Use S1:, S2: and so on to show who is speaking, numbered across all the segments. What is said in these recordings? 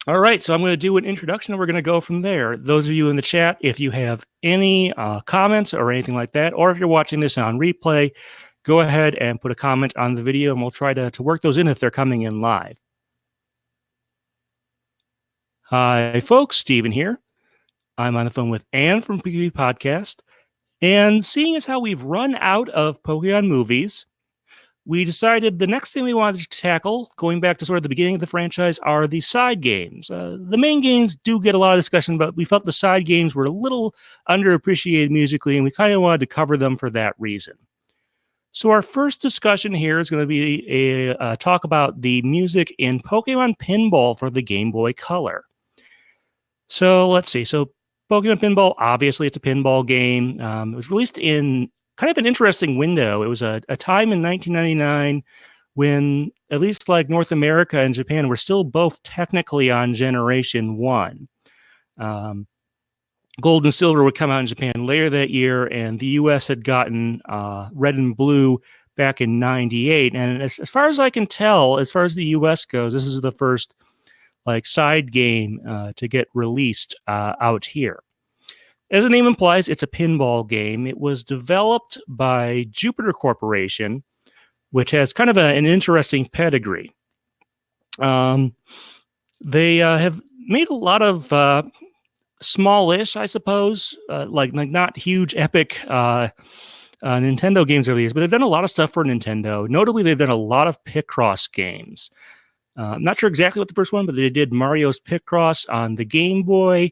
S1: All right, so I'm going to do an introduction and we're going to go from there. Those of you in the chat, if you have any comments or anything like that, or if you're watching this on replay, go ahead and put a comment on the video and we'll try to work those in if they're coming in live. Hi, folks, Steven here. I'm on the phone with Anne from Pikapi Podcast. And seeing as how we've run out of Pokemon movies, we decided the next thing we wanted to tackle, going back to sort of the beginning of the franchise, are the side games. The main games do get a lot of discussion, but we felt the side games were a little underappreciated musically, and we kind of wanted to cover them for that reason. So our first discussion here is going to be a talk about the music in Pokemon Pinball for the Game Boy Color. So let's see. So Pokemon Pinball, obviously it's a pinball game. It was released in kind of an interesting window. It was a time in 1999 when at least like North America and Japan were still both technically on Generation 1. Gold and Silver would come out in Japan later that year, and the US had gotten Red and Blue back in 98. And as far as I can tell, as far as the US goes, this is the first like side game to get released out here. As the name implies, it's a pinball game. It was developed by Jupiter Corporation, which has kind of an interesting pedigree. They have made a lot of smallish, I suppose, like not huge, epic Nintendo games over the years, but they've done a lot of stuff for Nintendo. Notably, they've done a lot of Picross games. I'm not sure exactly what the first one, but they did Mario's Picross on the Game Boy.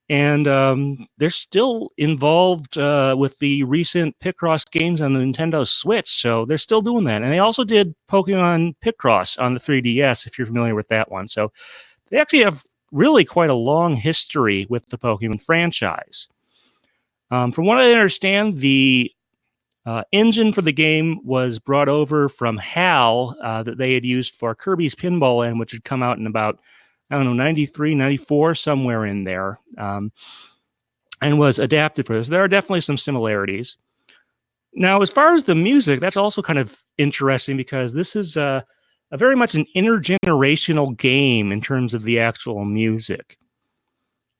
S1: And they're still involved with the recent Picross games on the Nintendo Switch, so they're still doing that. And they also did Pokemon Picross on the 3DS, if you're familiar with that one. So they actually have really quite a long history with the Pokemon franchise. From what I understand, the engine for the game was brought over from HAL that they had used for Kirby's Pinball Land, which had come out in about 93, 94, somewhere in there, and was adapted for this. There are definitely some similarities. Now, as far as the music, that's also kind of interesting because this is a very much an intergenerational game in terms of the actual music.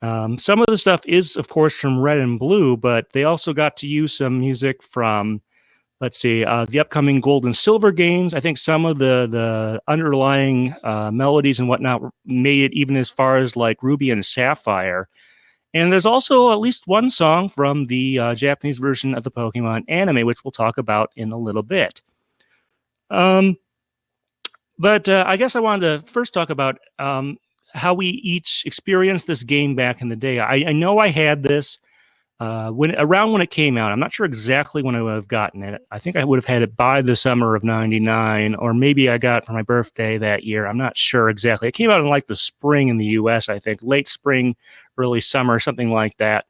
S1: Some of the stuff is, of course, from Red and Blue, but they also got to use some music from, let's see, the upcoming Gold and Silver games. I think some of the underlying melodies and whatnot made it even as far as like Ruby and Sapphire. And there's also at least one song from the Japanese version of the Pokemon anime, which we'll talk about in a little bit. But I guess I wanted to first talk about how we each experienced this game back in the day. I know I had this when it came out. I'm not sure exactly when I would have gotten it. I think I would have had it by the summer of 99, or maybe I got it for my birthday that year. I'm not sure exactly. It came out in like the spring in the US, I think, late spring, early summer, something like that.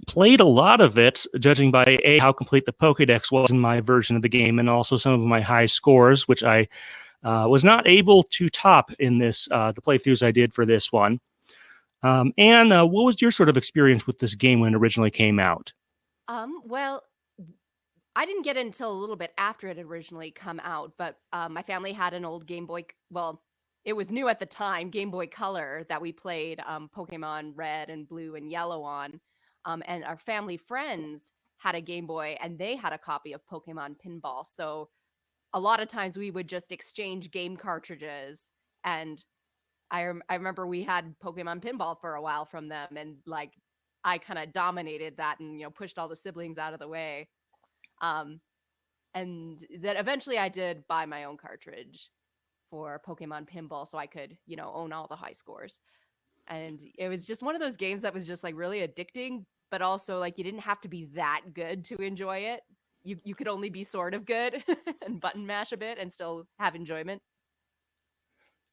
S1: Played a lot of it, judging by how complete the Pokedex was in my version of the game, and also some of my high scores, which I was not able to top in this the playthroughs I did for this one. Anne, what was your sort of experience with this game when it originally came out?
S2: Well, I didn't get it until a little bit after it had originally come out, but my family had an old Game Boy. Well, it was new at the time, Game Boy Color, that we played Pokemon Red and Blue and Yellow on. And our family friends had a Game Boy, and they had a copy of Pokemon Pinball. So a lot of times we would just exchange game cartridges, and I remember we had Pokemon Pinball for a while from them, and like I kind of dominated that and pushed all the siblings out of the way. And then eventually I did buy my own cartridge for Pokemon Pinball so I could own all the high scores. And it was just one of those games that was just like really addicting, but also like you didn't have to be that good to enjoy it. You could only be sort of good and button mash a bit and still have enjoyment.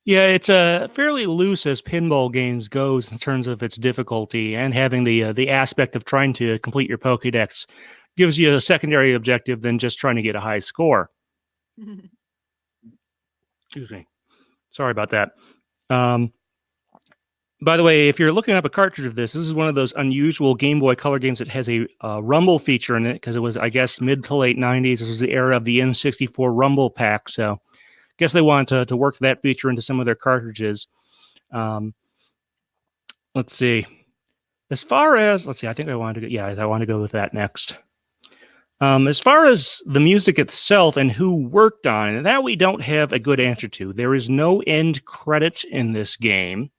S1: Yeah, it's fairly loose as pinball games goes in terms of its difficulty, and having the aspect of trying to complete your Pokédex gives you a secondary objective than just trying to get a high score. Excuse me. Sorry about that. By the way, if you're looking up a cartridge of this is one of those unusual Game Boy Color games that has a rumble feature in it, because it was, I guess, mid to late 90s. This was the era of the N64 rumble pack, so I guess they wanted to work that feature into some of their cartridges. Um, let's see. As far as I think I wanted to go. Yeah, I want to go with that next. As far as the music itself and who worked on it, that we don't have a good answer to. There is no end credits in this game.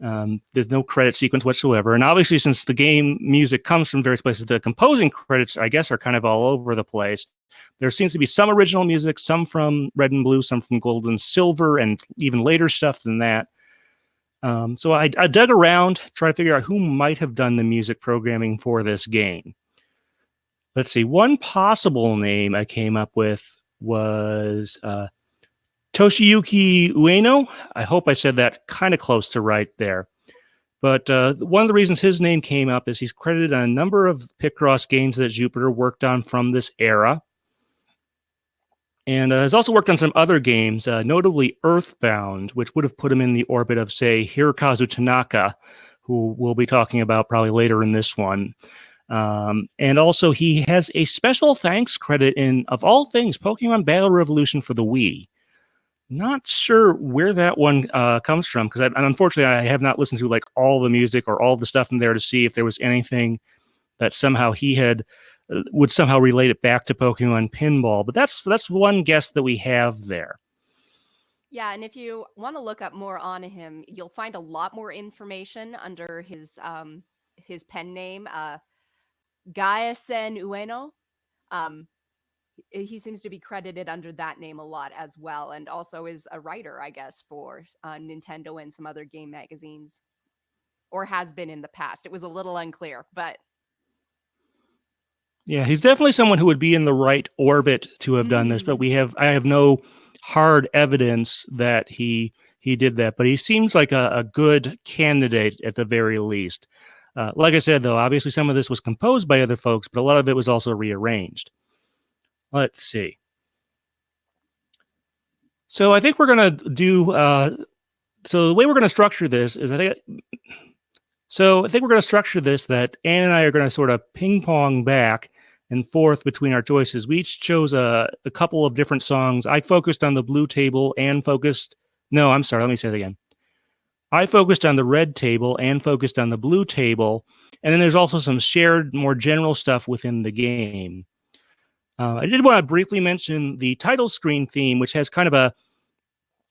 S1: There's no credit sequence whatsoever. And obviously, since the game music comes from various places, the composing credits, I guess, are kind of all over the place. There seems to be some original music, some from Red and Blue, some from Gold and Silver, and even later stuff than that. So I dug around, try to figure out who might have done the music programming for this game. Let's see. One possible name I came up with was Toshiyuki Ueno. I hope I said that kind of close to right there. But one of the reasons his name came up is he's credited on a number of Picross games that Jupiter worked on from this era. And has also worked on some other games, notably Earthbound, which would have put him in the orbit of, say, Hirokazu Tanaka, who we'll be talking about probably later in this one. And also, he has a special thanks credit in, of all things, Pokemon Battle Revolution for the Wii. Not sure where that one comes from, because unfortunately I have not listened to like all the music or all the stuff in there to see if there was anything that somehow he had would somehow relate it back to Pokemon Pinball. But that's one guess that we have there.
S2: Yeah, and if you want to look up more on him, you'll find a lot more information under his pen name, Gaesen Ueno. He seems to be credited under that name a lot as well, and also is a writer, I guess, for Nintendo and some other game magazines, or has been in the past. It was a little unclear, but
S1: yeah, he's definitely someone who would be in the right orbit to have done this. But I have no hard evidence that he did that. But he seems like a good candidate at the very least. Like I said, though, obviously some of this was composed by other folks, but a lot of it was also rearranged. Let's see. So I think we're going to do, so the way we're going to structure this is I think we're going to structure this that Ann and I are going to sort of ping pong back and forth between our choices. We each chose a couple of different songs. I focused on the blue table and let me say it again. I focused on the red table and focused on the blue table. And then there's also some shared, more general stuff within the game. I did want to briefly mention the title screen theme, which has kind of a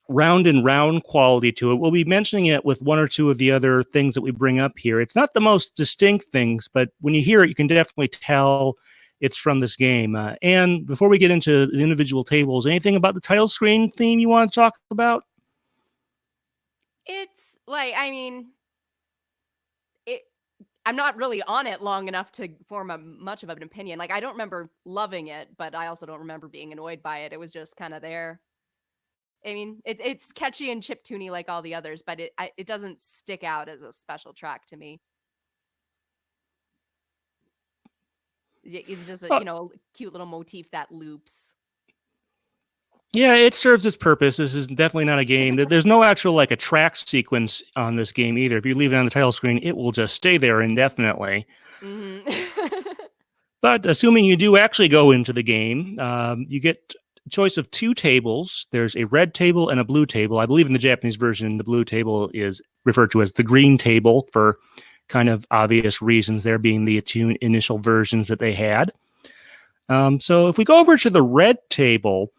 S1: round and round quality to it. We'll be mentioning it with one or two of the other things that we bring up here. It's not the most distinct things, but when you hear it, you can definitely tell it's from this game. And before we get into the individual tables, anything about the title screen theme you want to talk about?
S2: It's like, I'm not really on it long enough to form much of an opinion. Like, I don't remember loving it, but I also don't remember being annoyed by it. It was just kind of there. I mean, it's catchy and chiptune like all the others, but it doesn't stick out as a special track to me. It's just a cute little motif that loops.
S1: Yeah, it serves its purpose. This is definitely not a game. There's no actual like a track sequence on this game either. If you leave it on the title screen, it will just stay there indefinitely.
S2: Mm-hmm.
S1: But assuming you do actually go into the game, you get a choice of two tables. There's a red table and a blue table. I believe in the Japanese version, the blue table is referred to as the green table for kind of obvious reasons, there being the initial versions that they had. So if we go over to the red table,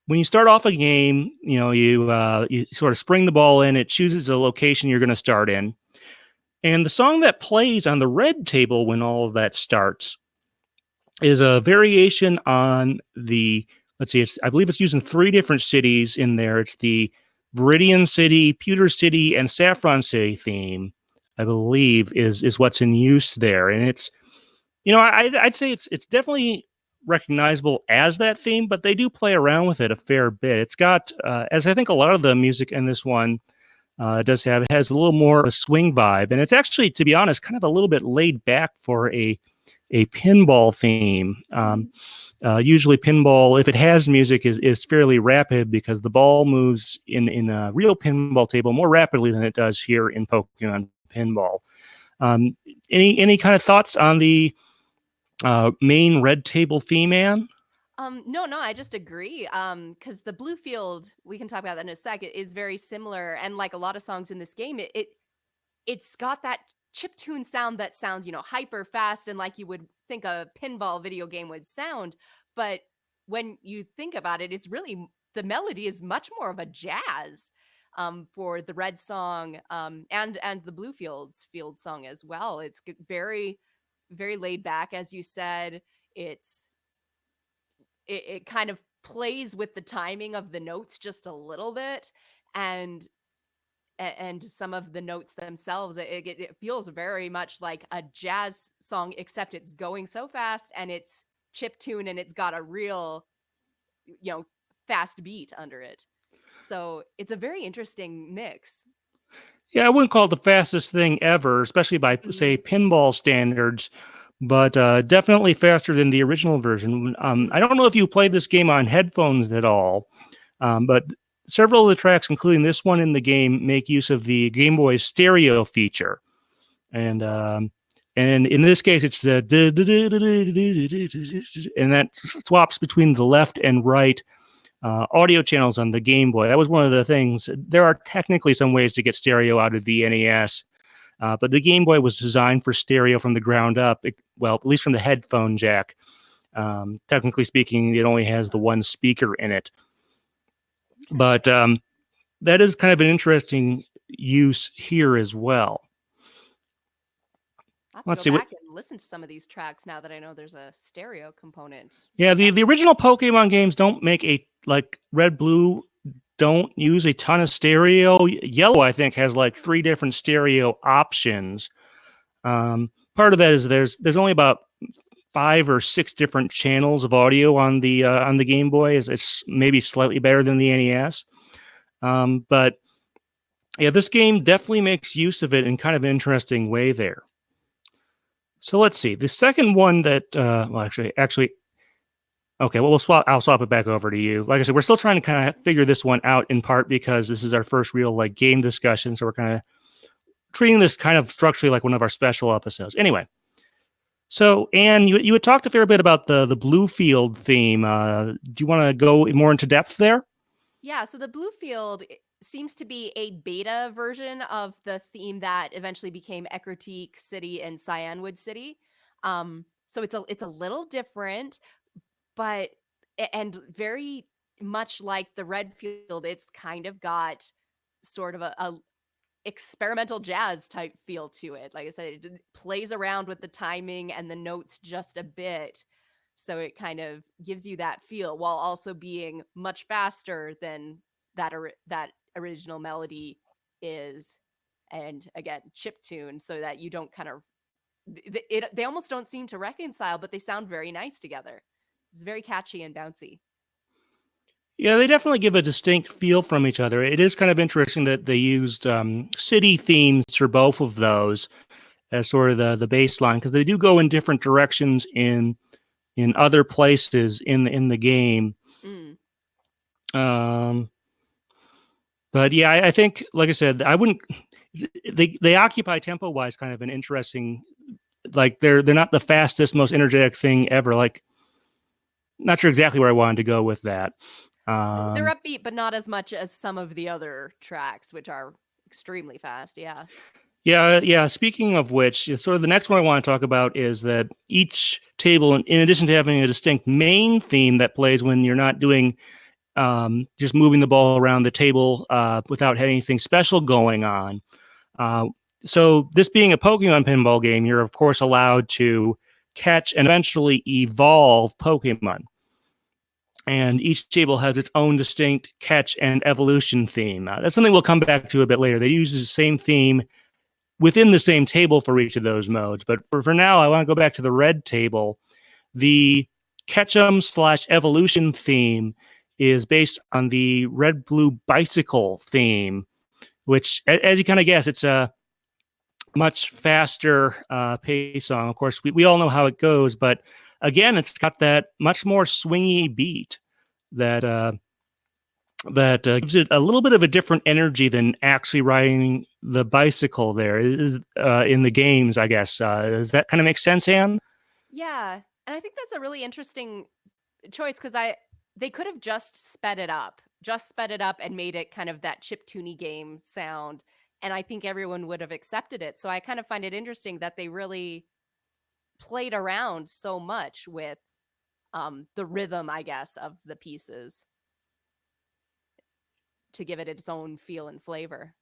S1: when you start off a game, you sort of spring the ball in. It chooses a location you're going to start in. And the song that plays on the red table when all of that starts is a variation on the, I believe it's using 3 different cities in there. It's the Viridian City, Pewter City, and Saffron City theme, I believe, is what's in use there. And it's, I'd say it's definitely recognizable as that theme, but they do play around with it a fair bit. It's got, as I think a lot of the music in this one it has a little more of a swing vibe. And it's actually, to be honest, kind of a little bit laid back for a pinball theme. Usually pinball, if it has music, is fairly rapid because the ball moves in a real pinball table more rapidly than it does here in Pokemon Pinball. Any kind of thoughts on the main red table theme, Ann?
S2: No, I just agree. Because the blue field, we can talk about that in a sec, it is very similar, and like a lot of songs in this game, it's got that chip tune sound that sounds, hyper fast and like you would think a pinball video game would sound. But when you think about it, it's really the melody is much more of a jazz for the red song and the blue field song as well. It's very, very laid back, as you said. It kind of plays with the timing of the notes just a little bit, and some of the notes themselves, it feels very much like a jazz song, except it's going so fast and it's chip tune and it's got a real, fast beat under it. So it's a very interesting mix.
S1: Yeah, I wouldn't call it the fastest thing ever, especially by, say,
S2: Mm-hmm.
S1: pinball standards, but definitely faster than the original version. I don't know if you played this game on headphones at all, but several of the tracks, including this one in the game, make use of the Game Boy's stereo feature. And in this case, it's the and that swaps between the left and right audio channels on the Game Boy. That was one of the things. There are technically some ways to get stereo out of the NES, but the Game Boy was designed for stereo from the ground up. Well, at least from the headphone jack. Technically speaking, it only has the one speaker in it. But that is kind of an interesting use here as well.
S2: I have to
S1: Let's
S2: go
S1: see what.
S2: back and listen to some of these tracks now that I know there's a stereo component.
S1: Yeah, the original Pokemon games don't make like Red Blue don't use a ton of stereo. Yellow, I think, has like 3 different stereo options. Part of that is there's only about 5 or 6 different channels of audio on the Game Boy. It's maybe slightly better than the NES. But yeah, this game definitely makes use of it in kind of an interesting way there. So let's see. The second one that, well, actually, okay. Well, I'll swap it back over to you. Like I said, we're still trying to kind of figure this one out in part because this is our first real like game discussion. So we're kind of treating this kind of structurally like one of our special episodes. Anyway, so Anne, you had talked a fair bit about the Bluefield theme. Do you want to go more into depth there?
S2: Yeah, so the blue field seems to be a beta version of the theme that eventually became Ecruteak City and Cyanwood City. So it's a little different, but and very much like the red field, it's kind of got sort of a experimental jazz type feel to it. Like I said, it plays around with the timing and the notes just a bit. So it kind of gives you that feel while also being much faster than that original melody is. And again, chip tune so that you don't kind of they almost don't seem to reconcile, but they sound very nice together. It's very catchy and bouncy.
S1: Yeah, they definitely give a distinct feel from each other. It is kind of interesting that they used city themes for both of those as sort of the baseline because they do go in different directions in other places in the game.
S2: Mm.
S1: But yeah, I think, like I said, I wouldn't. They occupy tempo wise kind of an interesting. Like they're not the fastest, most energetic thing ever. Like, not sure exactly where I wanted to go with that.
S2: They're upbeat, but not as much as some of the other tracks, which are extremely fast. Yeah.
S1: Yeah. Speaking of which, sort of the next one I want to talk about is that each table, in addition to having a distinct main theme that plays when you're not doing just moving the ball around the table without anything special going on. So this being a Pokemon pinball game, you're of course allowed to catch and eventually evolve Pokemon. And each table has its own distinct catch and evolution theme. That's something we'll come back to a bit later. They use the same theme within the same table for each of those modes. But for now, I want to go back to the red table. The Ketchum / evolution theme is based on the red blue bicycle theme, which, as you kind of guess, it's a much faster pace song. Of course, we all know how it goes, but again, it's got that much more swingy beat that gives it a little bit of a different energy than actually riding the bicycle there in the games, I guess. Does that kind of make sense, Anne?
S2: Yeah. And I think that's a really interesting choice because they could have just sped it up, and made it kind of that chiptune game sound, and I think everyone would have accepted it. So I kind of find it interesting that they really played around so much with the rhythm, I guess, of the pieces to give it its own feel and flavor.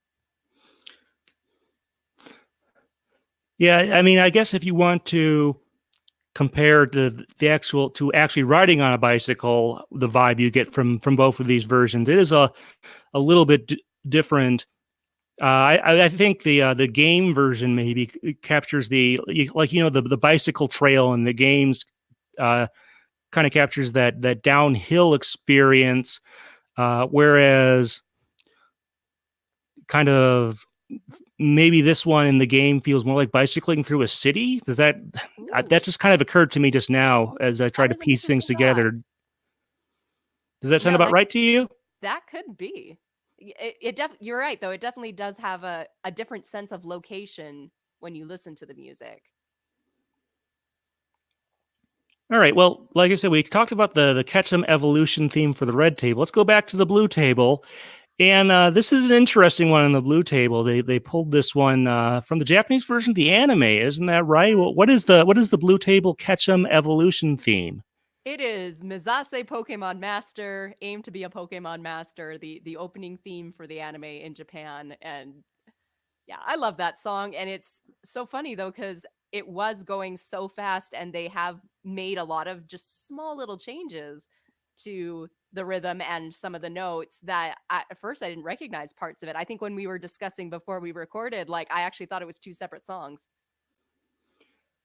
S1: Yeah, I mean, I guess if you want to compare the actually riding on a bicycle, the vibe you get from both of these versions, it is a little bit different. I think the game version maybe captures the bicycle trail in the games, kind of captures that downhill experience, whereas kind of maybe this one in the game feels more like bicycling through a city. Does that just kind of occurred to me just now as I tried to piece things together? Does that sound about right to you?
S2: That could be. You're right, though. It definitely does have a different sense of location when you listen to the music.
S1: All right. Well, like I said, we talked about the Ketchum evolution theme for the red table. Let's go back to the blue table. And this is an interesting one on the blue table. They pulled this one from the Japanese version of the anime, isn't that right? What is the blue table Ketchum evolution theme?
S2: It is Mizase Pokemon Master, aim to be a Pokemon Master, the opening theme for the anime in Japan. And yeah, I love that song. And it's so funny though, because it was going so fast and they have made a lot of just small little changes to the rhythm and some of the notes that at first I didn't recognize parts of it. I think when we were discussing before we recorded, like I actually thought it was two separate songs.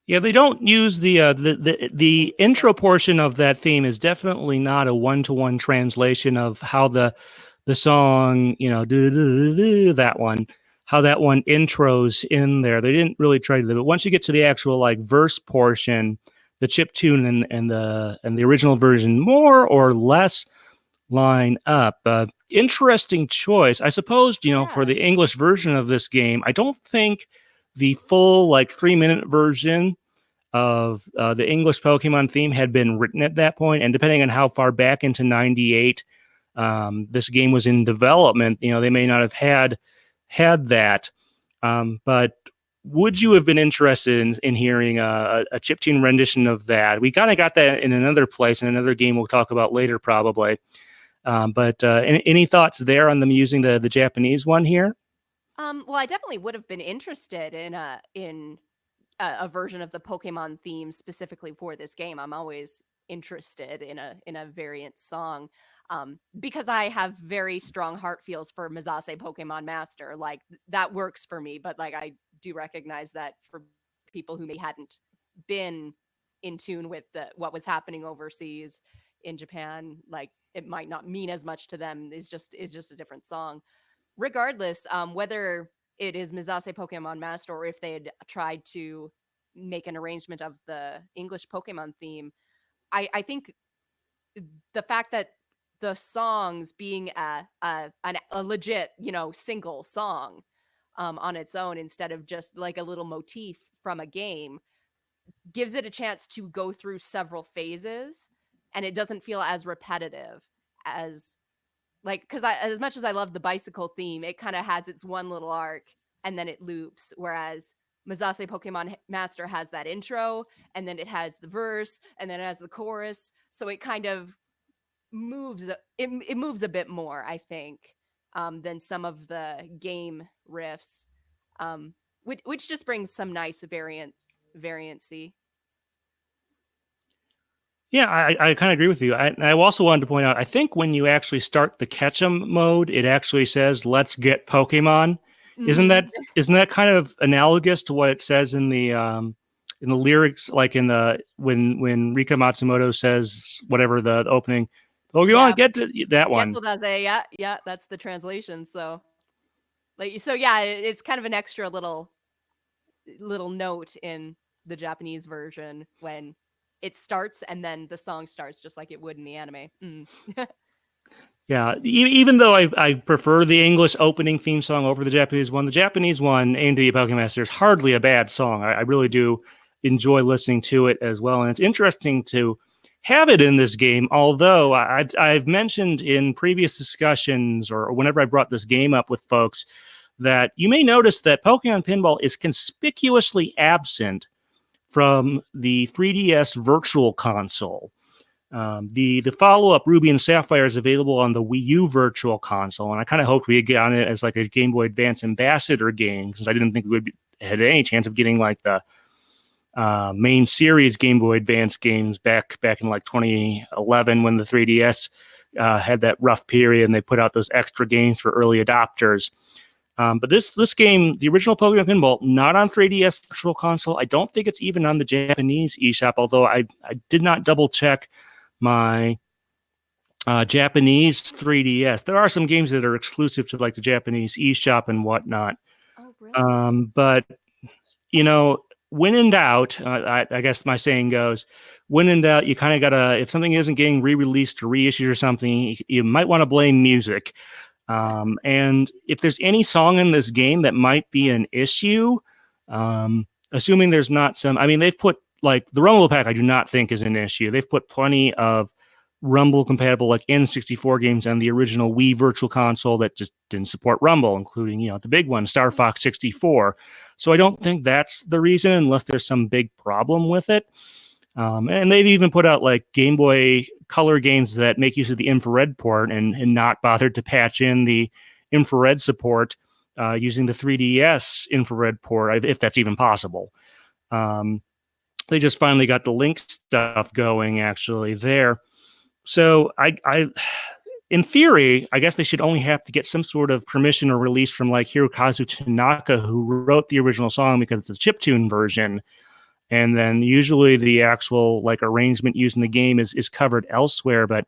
S1: Yeah, they don't use the intro portion of that theme is definitely not a one-to-one translation of how the song, that one, how that one intros in there. They didn't really try to do it. But once you get to the actual like verse portion, the chip tune and the original version more or less line up. Interesting choice. I suppose, for the English version of this game, I don't think the full like 3-minute version of the English Pokemon theme had been written at that point. And depending on how far back into 98 this game was in development, they may not have had that. But would you have been interested in hearing a chiptune rendition of that? We kind of got that in another place, in another game we'll talk about later, probably. But any thoughts there on them using the Japanese one here?
S2: Well, I definitely would have been interested in a version of the Pokemon theme specifically for this game. I'm always interested in a variant song, because I have very strong heart feels for Mizase Pokemon Master. Like that works for me, but like I do recognize that for people who maybe hadn't been in tune with what was happening overseas in Japan, like it might not mean as much to them. Is just a different song. Regardless, whether it is Mizase Pokemon Master or if they had tried to make an arrangement of the English Pokemon theme, I think the fact that the songs being a legit, single song on its own instead of just like a little motif from a game gives it a chance to go through several phases, and it doesn't feel as repetitive as like, because as much as I love the bicycle theme, it kind of has its one little arc and then it loops, whereas Mizase Pokemon Master has that intro and then it has the verse and then it has the chorus, so it kind of moves it moves a bit more, I think, than some of the game riffs, which just brings some nice variancy.
S1: Yeah, I kind of agree with you. I also wanted to point out, I think when you actually start the Ketchum mode, it actually says, "Let's get Pokemon."
S2: Mm-hmm.
S1: Isn't that kind of analogous to what it says in the lyrics, like in the when Rika Matsumoto says whatever the opening, Pokemon, get to that one.
S2: Yeah, that's the translation. So yeah, it's kind of an extra little note in the Japanese version when it starts and then the song starts just like it would in the anime.
S1: Yeah, even though I prefer the English opening theme song over the Japanese one, Aim to Be a Pokemon Master, is hardly a bad song. I really do enjoy listening to it as well. And it's interesting to have it in this game. Although I've mentioned in previous discussions or whenever I brought this game up with folks that you may notice that Pokemon Pinball is conspicuously absent from the 3DS Virtual Console. The follow up Ruby and Sapphire is available on the Wii U Virtual Console, and I kind of hoped we'd get on it as like a Game Boy Advance ambassador game, since I didn't think we would had any chance of getting like the main series Game Boy Advance games back in like 2011 when the 3DS had that rough period, and they put out those extra games for early adopters. But this game, the original Pokemon Pinball, not on 3DS Virtual Console. I don't think it's even on the Japanese eShop, although I did not double check my Japanese 3DS. There are some games that are exclusive to like the Japanese eShop and whatnot.
S2: Oh, really?
S1: But when in doubt, I guess my saying goes, when in doubt, you kind of gotta, if something isn't getting re-released or reissued or something, you might want to blame music. And if there's any song in this game that might be an issue, assuming there's not some, I mean, they've put like the Rumble Pack, I do not think is an issue. They've put plenty of Rumble compatible like N64 games on the original Wii Virtual Console that just didn't support Rumble, including, the big one, Star Fox 64. So I don't think that's the reason, unless there's some big problem with it. And they've even put out like Game Boy Color games that make use of the infrared port and not bothered to patch in the infrared support using the 3DS infrared port, if that's even possible. They just finally got the link stuff going actually there. So I in theory, I guess they should only have to get some sort of permission or release from like Hirokazu Tanaka, who wrote the original song, because it's a chiptune version. And then usually the actual like arrangement used in the game is covered elsewhere. But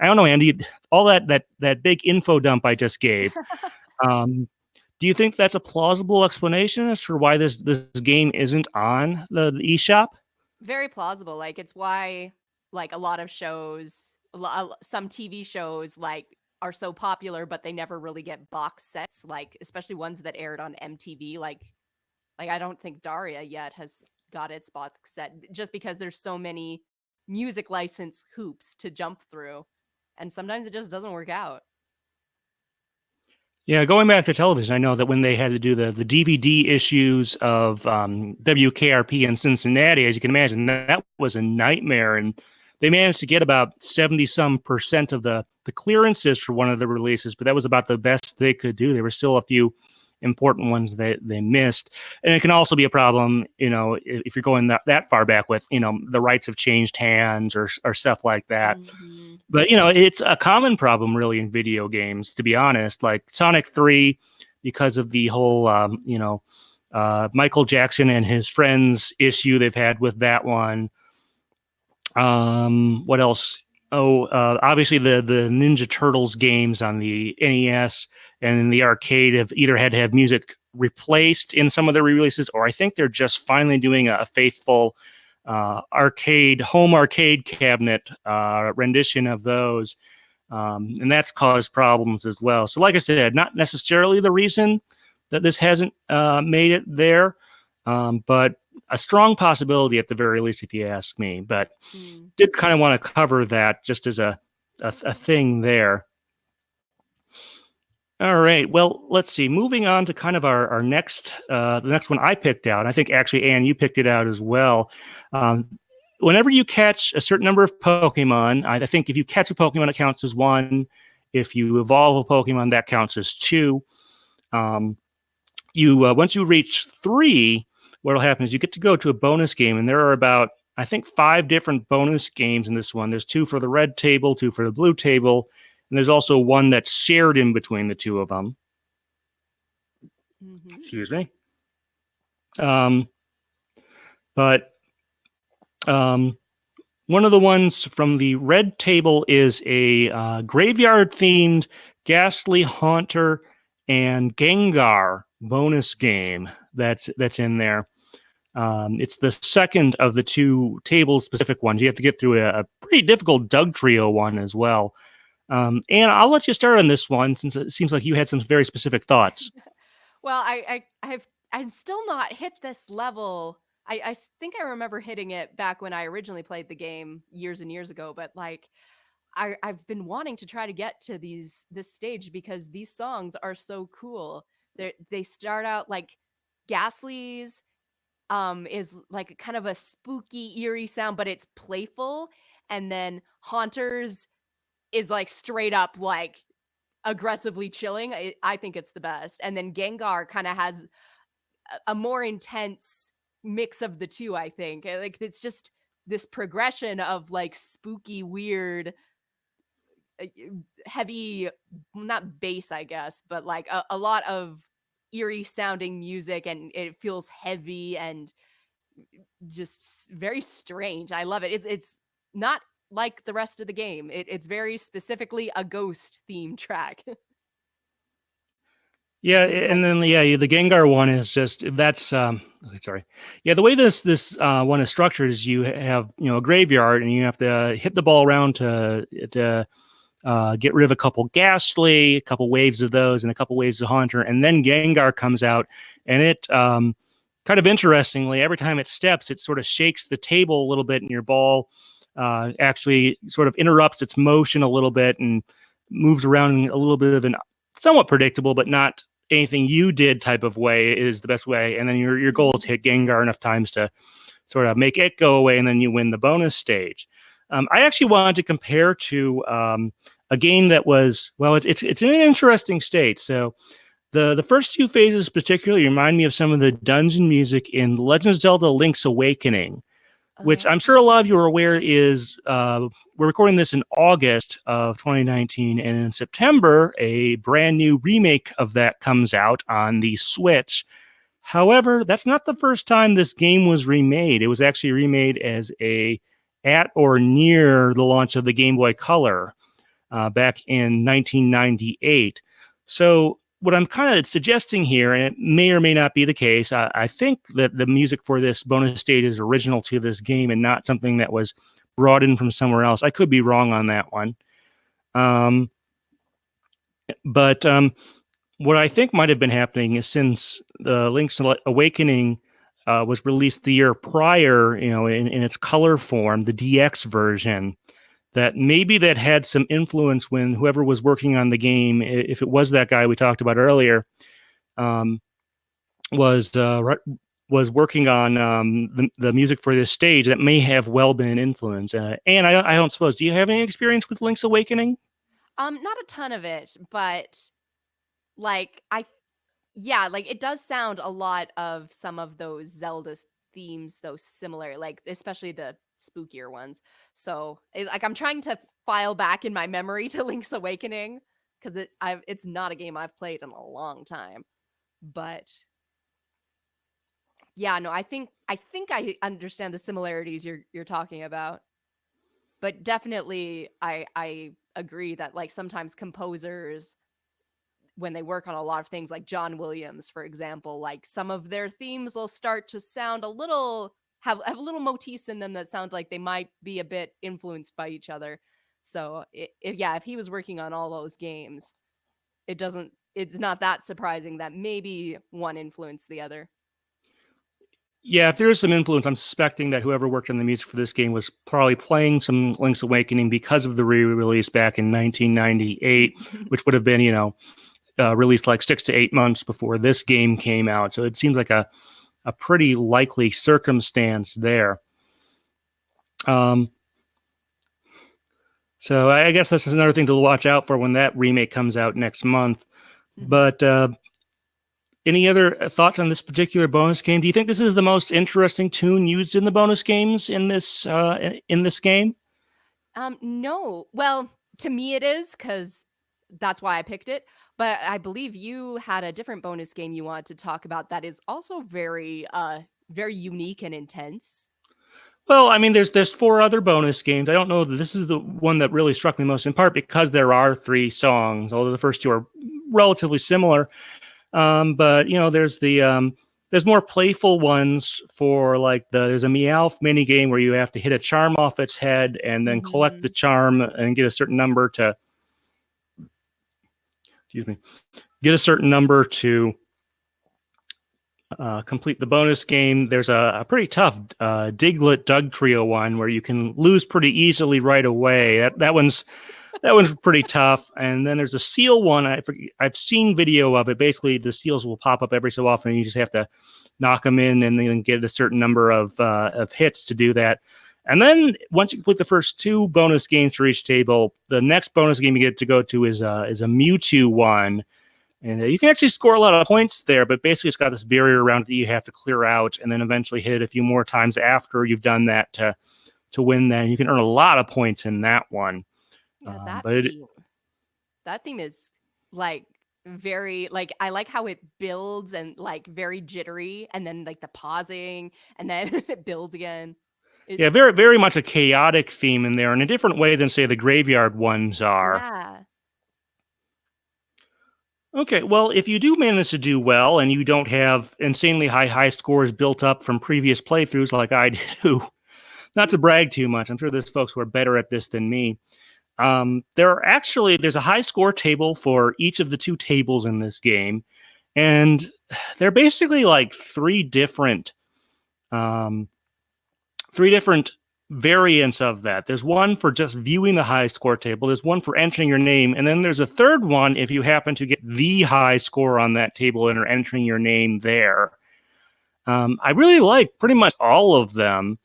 S1: I don't know, Andy, all that big info dump I just gave. Do you think that's a plausible explanation as for why this game isn't on the eShop?
S2: Very plausible. Like, it's why like a lot of shows, some TV shows like are so popular, but they never really get box sets. Like, especially ones that aired on MTV. Like I don't think Daria yet has got its box set, just because there's so many music license hoops to jump through, and sometimes it just doesn't work out.
S1: Yeah, going back to television, I know that when they had to do the DVD issues of WKRP in Cincinnati, as you can imagine, that was a nightmare. And they managed to get about 70% of the clearances for one of the releases, but that was about the best they could do. There were still a few important ones that they missed. And it can also be a problem, if you're going that far back with, the rights have changed hands or stuff like that.
S2: Mm-hmm.
S1: But, it's a common problem really in video games, to be honest. Like Sonic 3, because of the whole, Michael Jackson and his friends issue they've had with that one. What else? Obviously the Ninja Turtles games on the NES and in the arcade have either had to have music replaced in some of their re-releases, or I think they're just finally doing a faithful home arcade cabinet rendition of those. And that's caused problems as well. So like I said, not necessarily the reason that this hasn't made it there, but a strong possibility at the very least, if you ask me. But did kind of want to cover that just as a thing there. All right. Well, let's see. Moving on to kind of our next, the next one I picked out. I think actually, Anne, you picked it out as well. Whenever you catch a certain number of Pokemon, I think if you catch a Pokemon, it counts as 1. If you evolve a Pokemon, that counts as 2. Once you reach 3, what'll happen is you get to go to a bonus game, and there are about, I think, 5 different bonus games in this one. There's 2 for the red table, 2 for the blue table, and there's also one that's shared in between the 2 of them.
S2: Mm-hmm.
S1: Excuse me. But one of the ones from the red table is a graveyard-themed Ghastly Haunter and Gengar bonus game that's in there. It's the second of the 2 table-specific ones. You have to get through a pretty difficult Doug Trio one as well. And I'll let you start on this one, since it seems like you had some very specific thoughts.
S2: Well, I'm still not hit this level. think I remember hitting it back when I originally played the game years and years ago, but like I've been wanting to try to get to this stage because these songs are so cool. They start out like Ghastly's is like kind of a spooky, eerie sound, but it's playful. And then Haunters is like straight up like aggressively chilling. I think it's the best. And then Gengar kind of has a more intense mix of the two, I think. Like it's just this progression of like spooky, weird, uh, heavy, not bass, I guess, but like a lot of eerie sounding music, and it feels heavy and just very strange. I love it. It's not like the rest of the game. It's very specifically a ghost theme track.
S1: Yeah,
S2: Do you like
S1: and then
S2: it?
S1: the Gengar one is just that's okay, sorry. Yeah, the way this one is structured is you have a graveyard and you have to hit the ball around to get rid of a couple Ghastly, a couple waves of those, and a couple waves of Haunter, and then Gengar comes out, and it kind of interestingly every time it steps, it sort of shakes the table a little bit, and your ball actually sort of interrupts its motion a little bit and moves around in a little bit of an somewhat predictable but not anything you did type of way is the best way. And then your goal is to hit Gengar enough times to sort of make it go away, and then you win the bonus stage. I actually wanted to compare to a game that was it's in an interesting state. So the first two phases particularly remind me of some of the dungeon music in Legend of Zelda: Link's Awakening, which I'm sure a lot of you are aware is we're recording this in August of 2019, and in September, a brand new remake of that comes out on the Switch. However, that's not the first time this game was remade. It was actually remade as a at or near the launch of the Game Boy Color back in 1998. So what I'm kind of suggesting here, and it may or may not be the case, I think that the music for this bonus stage is original to this game and not something that was brought in from somewhere else. I could be wrong on that one. Um, but what I think might have been happening is since the Link's Awakening was released the year prior, in its color form, the DX version, that maybe that had some influence when whoever was working on the game, if it was that guy we talked about earlier, um, was was working on the music for this stage. That may have well been an influence. And I don't suppose. Do you have any experience with Link's Awakening?
S2: Not a ton of it, but like yeah, like it does sound a lot of some of those Zelda themes, those similar, like especially the spookier ones. So, like I'm trying to file back in my memory to Link's Awakening because it's not a game I've played in a long time. But yeah, no, I think I understand the similarities you're talking about. But definitely I agree that like sometimes composers when they work on a lot of things like John Williams, for example, like some of their themes will start to sound a little have little motifs in them that sound like they might be a bit influenced by each other. So if he was working on all those games, it's not that surprising that maybe one influenced the other.
S1: Yeah, if there is some influence, I'm suspecting that whoever worked on the music for this game was probably playing some Link's Awakening because of the re-release back in 1998, which would have been, released like 6 to 8 months before this game came out. So it seems like a pretty likely circumstance there. So I guess this is another thing to watch out for when that remake comes out next month. But any other thoughts on this particular bonus game? Do you think this is the most interesting tune used in the bonus games in this game?
S2: No. Well, to me it is because that's why I picked it. But I believe you had a different bonus game you wanted to talk about that is also very unique and intense.
S1: Well, I mean, there's four other bonus games. I don't know that this is the one that really struck me most, in part because there are three songs, although the first two are relatively similar. But there's more playful ones for like there's a Meowth mini game where you have to hit a charm off its head and then collect the charm and get a certain number to excuse me, get a certain number to complete the bonus game. There's a pretty tough Diglett Doug Trio one where you can lose pretty easily right away. That one's pretty tough. And then there's a seal one. I've seen video of it. Basically, the seals will pop up every so often, and you just have to knock them in and then get a certain number of hits to do that. And then once you complete the first 2 bonus games for each table, the next bonus game you get to go to is a Mewtwo one. And you can actually score a lot of points there, but basically it's got this barrier around it that you have to clear out and then eventually hit it a few more times after you've done that to win that. And you can earn a lot of points in that one.
S2: Yeah, that theme is like very like I like how it builds and like very jittery and then like the pausing and then it builds again.
S1: Yeah, very, very much a chaotic theme in there in a different way than, say, the graveyard ones are.
S2: Yeah.
S1: Okay, well, if you do manage to do well and you don't have insanely high scores built up from previous playthroughs like I do, not to brag too much, I'm sure there's folks who are better at this than me. There's a high score table for each of the 2 tables in this game, and they're basically like 3 different variants of that. There's one for just viewing the high score table. There's one for entering your name. And then there's a third one if you happen to get the high score on that table and are entering your name there. I really like pretty much all of them.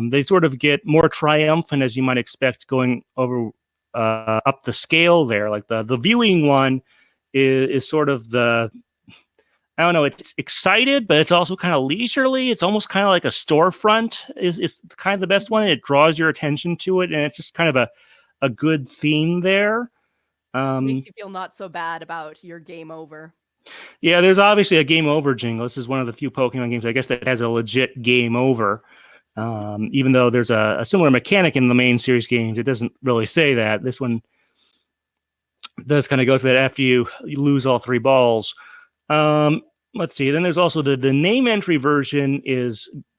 S1: They sort of get more triumphant, as you might expect, going over up the scale there. Like the viewing one is sort of I don't know, it's excited, but it's also kind of leisurely. It's almost kind of like a storefront is kind of the best one. It draws your attention to it, and it's just kind of a good theme there.
S2: Makes you feel not so bad about your game over.
S1: Yeah, there's obviously a game over jingle. This is one of the few Pokemon games, I guess, that has a legit game over. Even though there's a similar mechanic in the main series games, it doesn't really say that. This one does kind of go through that after you lose all 3 balls. Let's see. Then there's also the name entry version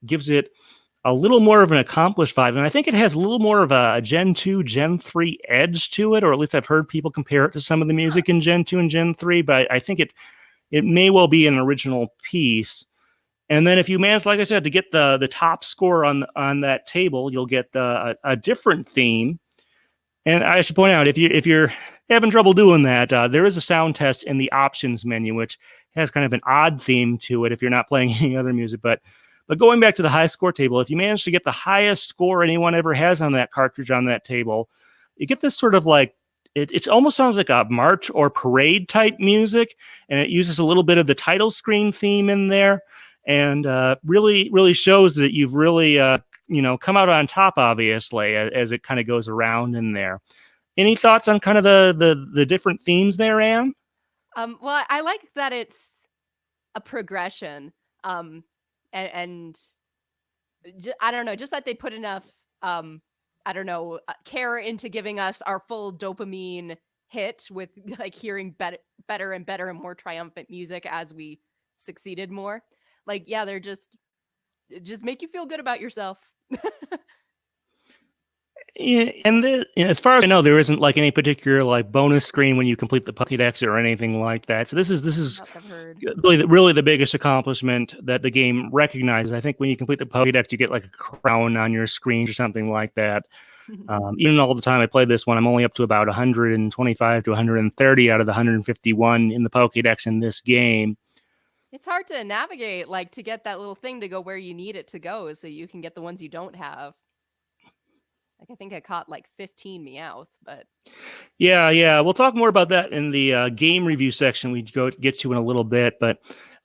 S1: gives it a little more of an accomplished vibe, and I think it has a little more of a Gen 2, Gen 3 edge to it, or at least I've heard people compare it to some of the music in Gen 2 and Gen 3, but I think it may well be an original piece. And then if you manage, like I said, to get the top score on that table, you'll get a different theme. And I should point out, if you're having trouble doing that, there is a sound test in the options menu, which has kind of an odd theme to it if you're not playing any other music. But going back to the high score table, if you manage to get the highest score anyone ever has on that cartridge on that table, you get this sort of like, it almost sounds like a march or parade type music, and it uses a little bit of the title screen theme in there, and really, really shows that you've really come out on top, obviously, as it kind of goes around in there. Any thoughts on kind of the different themes there, Anne?
S2: Well, I like that it's a progression. And I don't know, just that they put enough, care into giving us our full dopamine hit with like hearing better and better and more triumphant music as we succeeded more. Like, yeah, they're just make you feel good about yourself.
S1: Yeah, and as far as I know, there isn't like any particular like bonus screen when you complete the Pokédex or anything like that. So this is really the biggest accomplishment that the game recognizes. I think when you complete the Pokédex, you get like a crown on your screen or something like that. Even all the time I played this one, I'm only up to about 125 to 130 out of the 151 in the Pokédex in this game.
S2: It's hard to navigate, like to get that little thing to go where you need it to go so you can get the ones you don't have. Like, I think I caught like 15 Meowth, but
S1: yeah, we'll talk more about that in the game review section we get to in a little bit. But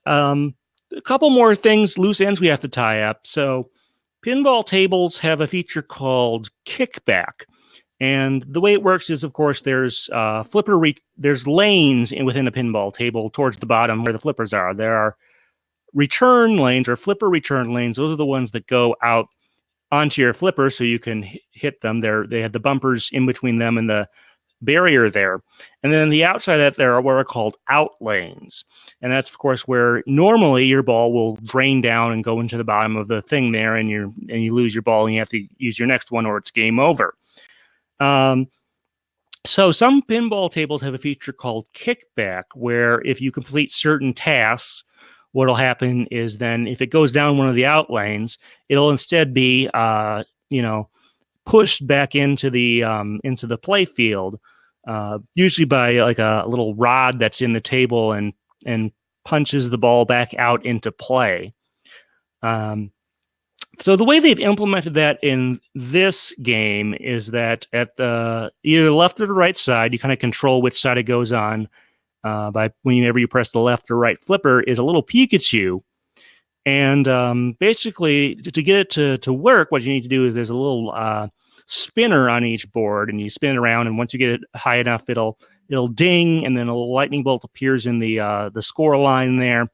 S1: a couple more things, loose ends we have to tie up. So pinball tables have a feature called kickback, and the way it works is, of course, there's there's lanes within a pinball table towards the bottom where the flippers are. There are return lanes or flipper return lanes. Those are the ones that go out onto your flipper so you can hit them. They have the bumpers in between them and the barrier there. And then the outside of that, there are what are called out lanes. And that's, of course, where normally your ball will drain down and go into the bottom of the thing there, and you lose your ball and you have to use your next one or it's game over. So some pinball tables have a feature called kickback, where if you complete certain tasks, what'll happen is then if it goes down one of the out lanes, it'll instead be pushed back into the play field, usually by like a little rod that's in the table and punches the ball back out into play. So the way they've implemented that in this game is that at the either left or the right side, you kind of control which side it goes on by whenever you press the left or right flipper, is a little Pikachu. And basically, to get it to work, what you need to do is there's a little spinner on each board, and you spin it around. And once you get it high enough, it'll ding, and then a little lightning bolt appears in the score line there.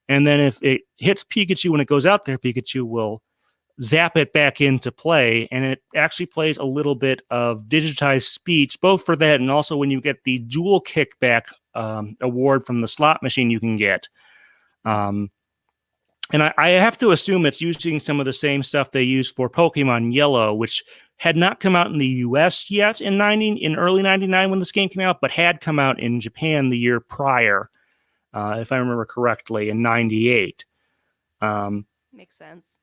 S1: And then if it hits Pikachu when it goes out there, Pikachu will zap it back into play, and it actually plays a little bit of digitized speech, both for that and also when you get the dual kickback award from the slot machine you can get. And I have to assume it's using some of the same stuff they used for Pokemon Yellow, which had not come out in the US yet in early 99 when this game came out, but had come out in Japan the year prior, if I remember correctly, in 98.
S2: Makes sense.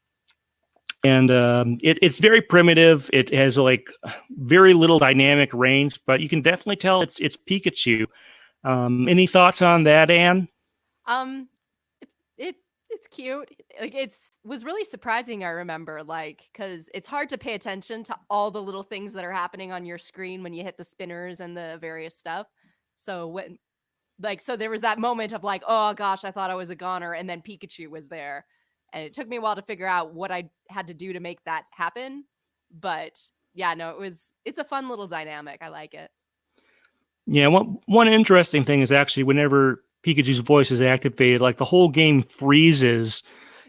S1: And it's very primitive. It has like very little dynamic range, but you can definitely tell it's Pikachu. Any thoughts on that, Anne?
S2: It's cute. Like was really surprising. I remember, like, because it's hard to pay attention to all the little things that are happening on your screen when you hit the spinners and the various stuff. So so there was that moment of like, oh gosh, I thought I was a goner, and then Pikachu was there. And it took me a while to figure out what I had to do to make that happen. But yeah, no, it's a fun little dynamic. I like it.
S1: Yeah, one interesting thing is actually whenever Pikachu's voice is activated, like the whole game freezes.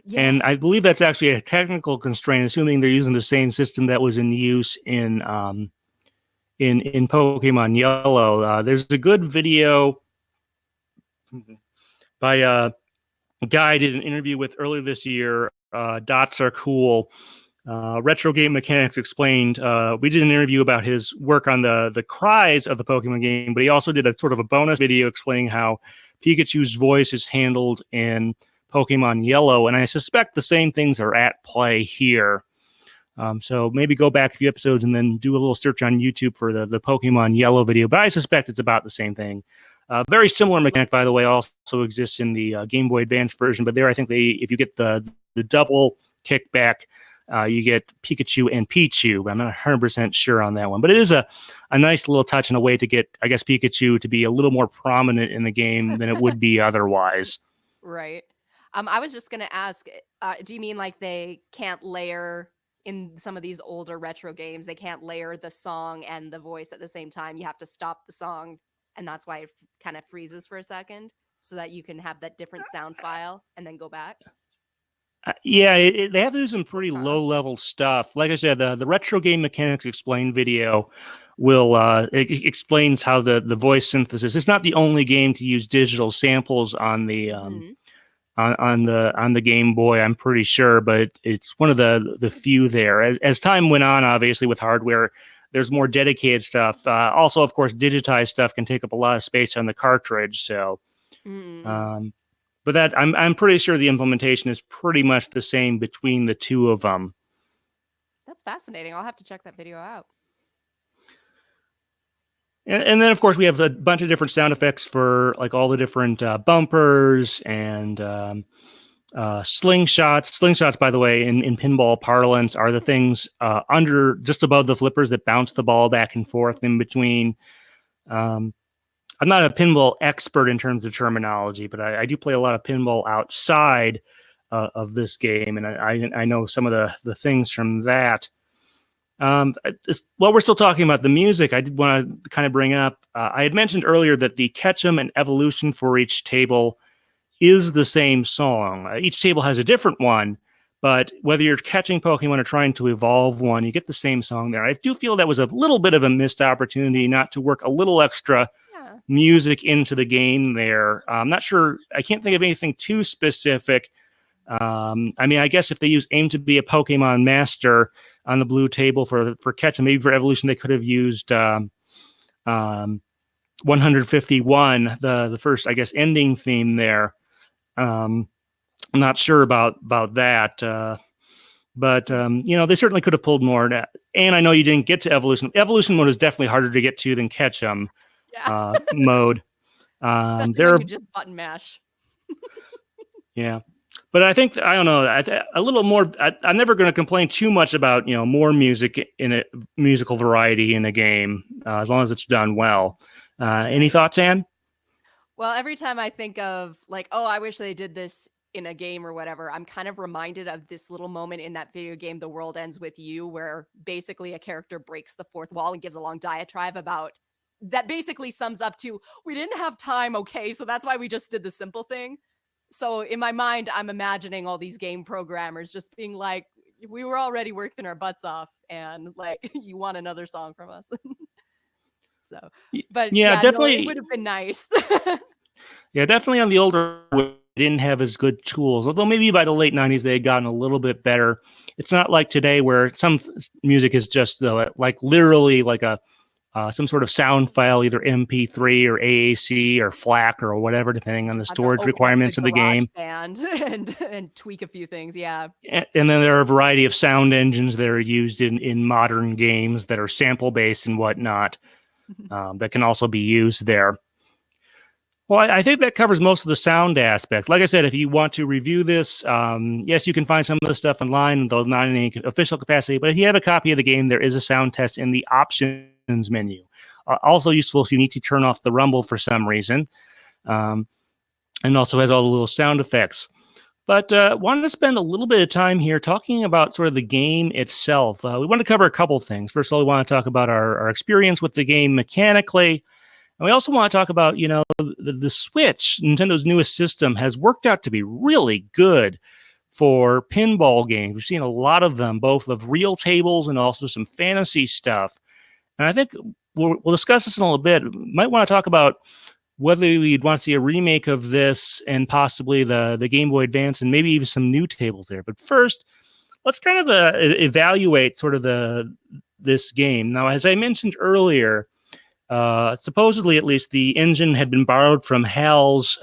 S1: Yeah. And I believe that's actually a technical constraint, assuming they're using the same system that was in use in Pokemon Yellow. There's a good video by a guy I did an interview with earlier this year. Dots Are Cool. Retro Game Mechanics Explained. We did an interview about his work on the cries of the Pokemon game, but he also did a sort of a bonus video explaining how Pikachu's voice is handled in Pokemon Yellow, and I suspect the same things are at play here. So maybe go back a few episodes and then do a little search on YouTube for the Pokemon Yellow video, but I suspect it's about the same thing. Very similar mechanic, by the way, also exists in the Game Boy Advance version, but there I think if you get the double kickback, you get Pikachu and Pichu, but I'm not 100% sure on that one. But it is a nice little touch and a way to get, I guess, Pikachu to be a little more prominent in the game than it would be otherwise.
S2: Right. I was just going to ask, do you mean like they can't layer in some of these older retro games? They can't layer the song and the voice at the same time. You have to stop the song, and that's why it kind of freezes for a second so that you can have that different sound file and then go back.
S1: Yeah, they have to do some pretty low-level stuff. Like I said, the Retro Game Mechanics Explained video will it explains how the voice synthesis. It's not the only game to use digital samples on the on the Game Boy, I'm pretty sure, but it's one of the few there. As time went on, obviously with hardware, there's more dedicated stuff. Also, of course, digitized stuff can take up a lot of space on the cartridge. So. But that I'm pretty sure the implementation is pretty much the same between the two of them.
S2: That's fascinating. I'll have to check that video out.
S1: And then, of course, we have a bunch of different sound effects for like all the different bumpers and slingshots. Slingshots, by the way, in pinball parlance, are the things just above the flippers that bounce the ball back and forth in between. I'm not a pinball expert in terms of terminology, but I do play a lot of pinball outside of this game, and I know some of the things from that. While we're still talking about the music, I did want to kind of bring up, I had mentioned earlier that the Ketchum and Evolution for each table is the same song. Each table has a different one, but whether you're catching Pokemon or trying to evolve one, you get the same song there. I do feel that was a little bit of a missed opportunity not to work a little extra music into the game there. I'm not sure. I can't think of anything too specific. I mean, I guess if they use Aim to Be a Pokemon Master on the blue table for Ketchum, maybe for Evolution, they could have used 151, the first, I guess, ending theme there. I'm not sure about that. But they certainly could have pulled more. And I know you didn't get to evolution. Evolution mode is definitely harder to get to than catch 'em
S2: Yeah.
S1: mode.
S2: Especially
S1: There,
S2: when you
S1: are,
S2: just button mash.
S1: yeah. But I think I don't know. A little more. I'm never going to complain too much about more music in a musical variety in a game as long as it's done well. Any
S2: Right.
S1: thoughts, Anne?
S2: Well, every time I think of like, oh, I wish they did this in a game or whatever, I'm kind of reminded of this little moment in that video game, The World Ends With You, where basically a character breaks the fourth wall and gives a long diatribe about that basically sums up to we didn't have time, okay, so that's why we just did the simple thing. So in my mind, I'm imagining all these game programmers just being like, we were already working our butts off and like you want another song from us. So, but
S1: Yeah,
S2: yeah, no, it would
S1: definitely.
S2: have been nice.
S1: Yeah, definitely on the older, they didn't have as good tools. Although maybe by the late '90s they had gotten a little bit better. It's not like today where some music is just like literally like a some sort of sound file, either MP3 or AAC or FLAC or whatever, depending on the
S2: Have to
S1: storage
S2: open up the
S1: requirements of the
S2: garage
S1: game.
S2: band and tweak a few things, yeah.
S1: And then there are a variety of sound engines that are used in modern games that are sample based and whatnot that can also be used there. Well, I think that covers most of the sound aspects. Like I said, if you want to review this, yes, you can find some of the stuff online, though not in any official capacity. But if you have a copy of the game, there is a sound test in the options menu. Also useful if you need to turn off the rumble for some reason, um, and also has all the little sound effects. But wanted to spend a little bit of time here talking about sort of the game itself. We want to cover a couple things. First of all, we want to talk about our experience with the game mechanically. And we also want to talk about, the Switch, Nintendo's newest system, has worked out to be really good for pinball games. We've seen a lot of them, both of real tables and also some fantasy stuff. And I think we'll discuss this in a little bit. We might want to talk about whether we'd want to see a remake of this and possibly the Game Boy Advance and maybe even some new tables there. But first, let's kind of evaluate sort of this game. Now, as I mentioned earlier, supposedly, at least, the engine had been borrowed from HAL's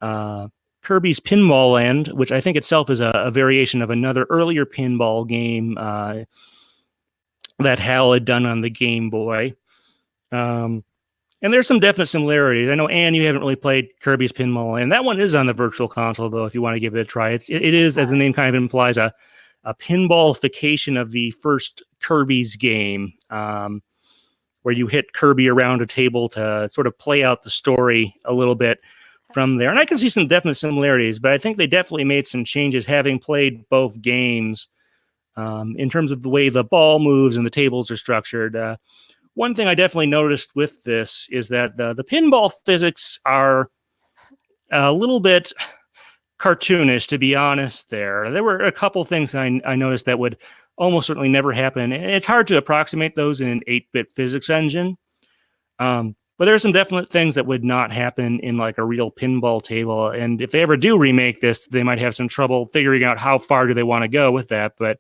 S1: Kirby's Pinball Land, which I think itself is a variation of another earlier pinball game that HAL had done on the Game Boy. And there's some definite similarities. I know, Anne, you haven't really played Kirby's Pinball Land. That one is on the Virtual Console, though, if you want to give it a try. It is, as the name kind of implies, a pinballification of the first Kirby's game. Where you hit Kirby around a table to sort of play out the story a little bit from there. And I can see some definite similarities, but I think they definitely made some changes having played both games in terms of the way the ball moves and the tables are structured. One thing I definitely noticed with this is that the pinball physics are a little bit cartoonish, to be honest. There were a couple things I noticed that would almost certainly never happen. And it's hard to approximate those in an 8-bit physics engine. But there are some definite things that would not happen in like a real pinball table. And if they ever do remake this, they might have some trouble figuring out how far do they want to go with that. But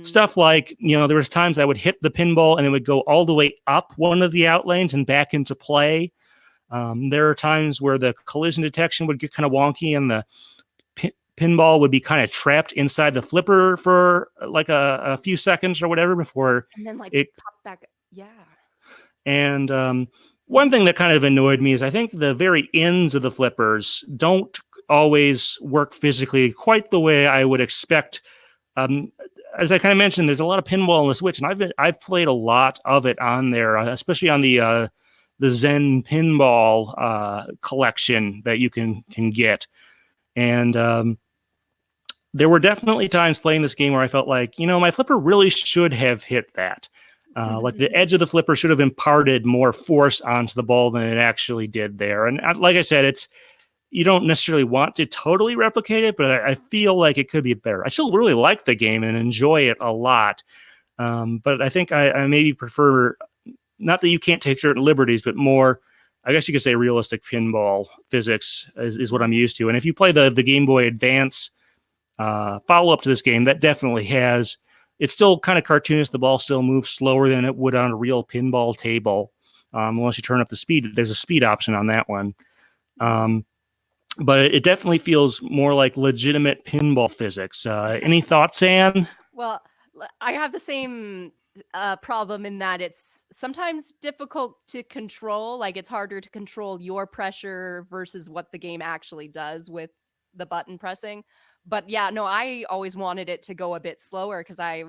S1: stuff like, there was times I would hit the pinball and it would go all the way up one of the out lanes and back into play. There are times where the collision detection would get kind of wonky and the pinball would be kind of trapped inside the flipper for like a few seconds or whatever before
S2: and then like
S1: it
S2: pop back. Yeah.
S1: And one thing that kind of annoyed me is I think the very ends of the flippers don't always work physically quite the way I would expect. As I kind of mentioned, there's a lot of pinball on the Switch, and I've played a lot of it on there, especially on the Zen Pinball collection that you can get. And there were definitely times playing this game where I felt like, my flipper really should have hit that. Like the edge of the flipper should have imparted more force onto the ball than it actually did there. And like I said, you don't necessarily want to totally replicate it, but I feel like it could be better. I still really like the game and enjoy it a lot. But I think I maybe prefer, not that you can't take certain liberties, but more, I guess you could say, realistic pinball physics is what I'm used to. And if you play the Game Boy Advance follow-up to this game, that definitely has, it's still kind of cartoonish. The ball still moves slower than it would on a real pinball table. Unless you turn up the speed, there's a speed option on that one. but it definitely feels more like legitimate pinball physics. Any thoughts, Anne?
S2: Well, I have the same problem in that it's sometimes difficult to control. Like it's harder to control your pressure versus what the game actually does with the button pressing. But yeah, no, I always wanted it to go a bit slower because I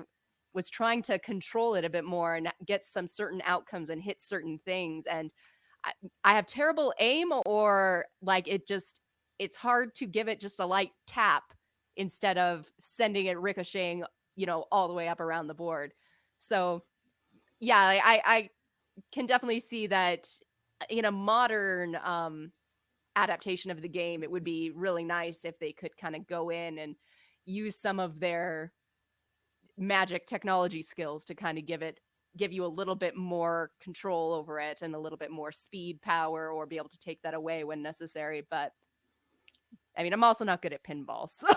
S2: was trying to control it a bit more and get some certain outcomes and hit certain things. And I, I have terrible aim, or like it's hard to give it just a light tap instead of sending it ricocheting, all the way up around the board. So yeah, I can definitely see that in a modern adaptation of the game, it would be really nice if they could kind of go in and use some of their magic technology skills to kind of give you a little bit more control over it and a little bit more speed power, or be able to take that away when necessary. But I mean, I'm also not good at pinball, so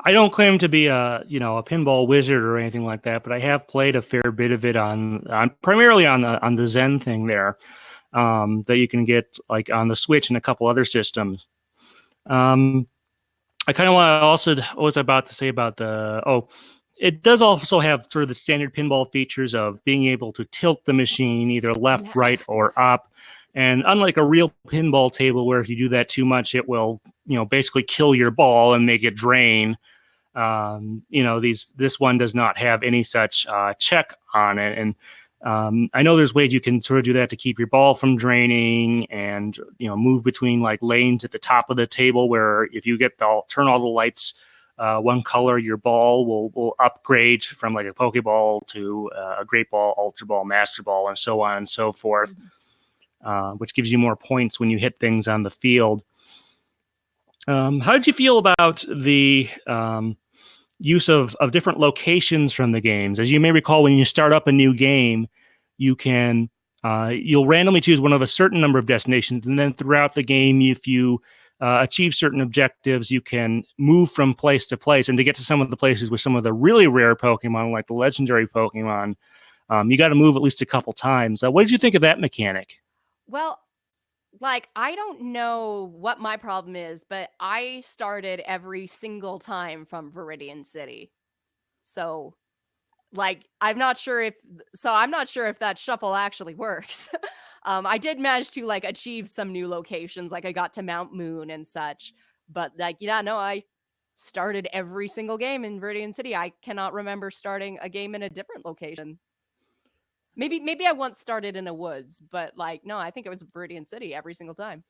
S1: I don't claim to be a a pinball wizard or anything like that, but I have played a fair bit of it on primarily on the Zen thing there, that you can get like on the Switch and a couple other systems. Um, I kind of want to also, what was I about to say about it does also have sort of the standard pinball features of being able to tilt the machine either left,
S2: yeah.
S1: right, or up. And unlike a real pinball table, where if you do that too much, it will, basically kill your ball and make it drain. This one does not have any such check on it. And I know there's ways you can sort of do that to keep your ball from draining, and move between like lanes at the top of the table, where if you turn all the lights one color, your ball will upgrade from like a Pokeball to a Great Ball, Ultra Ball, Master Ball, and so on and so forth, which gives you more points when you hit things on the field. How did you feel about the use of different locations from the games? As you may recall, when you start up a new game, you'll randomly choose one of a certain number of destinations, and then throughout the game, if you achieve certain objectives, you can move from place to place. And to get to some of the places with some of the really rare Pokemon, like the legendary Pokemon, you got to move at least a couple times. What did you think of that mechanic?
S2: Well, like, I don't know what my problem is, but I started every single time from Viridian City. So, like, I'm not sure if that shuffle actually works. I did manage to like achieve some new locations, like I got to Mount Moon and such. But like, yeah, no, I started every single game in Viridian City. I cannot remember starting a game in a different location. Maybe I once started in a woods, but like no, I think it was Viridian City every single time.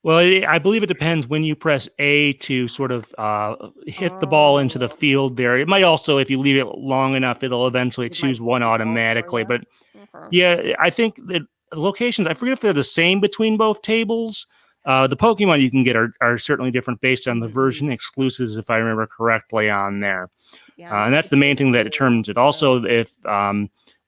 S1: Well, I believe it depends when you press A to sort of hit the ball into the
S2: Oh,
S1: field there. It might also, if you leave it long enough, it'll eventually
S2: it might
S1: choose one
S2: take over,
S1: automatically. But
S2: yeah. Okay.
S1: yeah, I think that locations, I forget if they're the same between both tables. The Pokemon you can get are certainly different based on the
S2: Mhm.
S1: version exclusives, if I remember correctly, on there.
S2: Yeah,
S1: And
S2: most
S1: that's the main thing that
S2: definitely.
S1: determines it. Also, if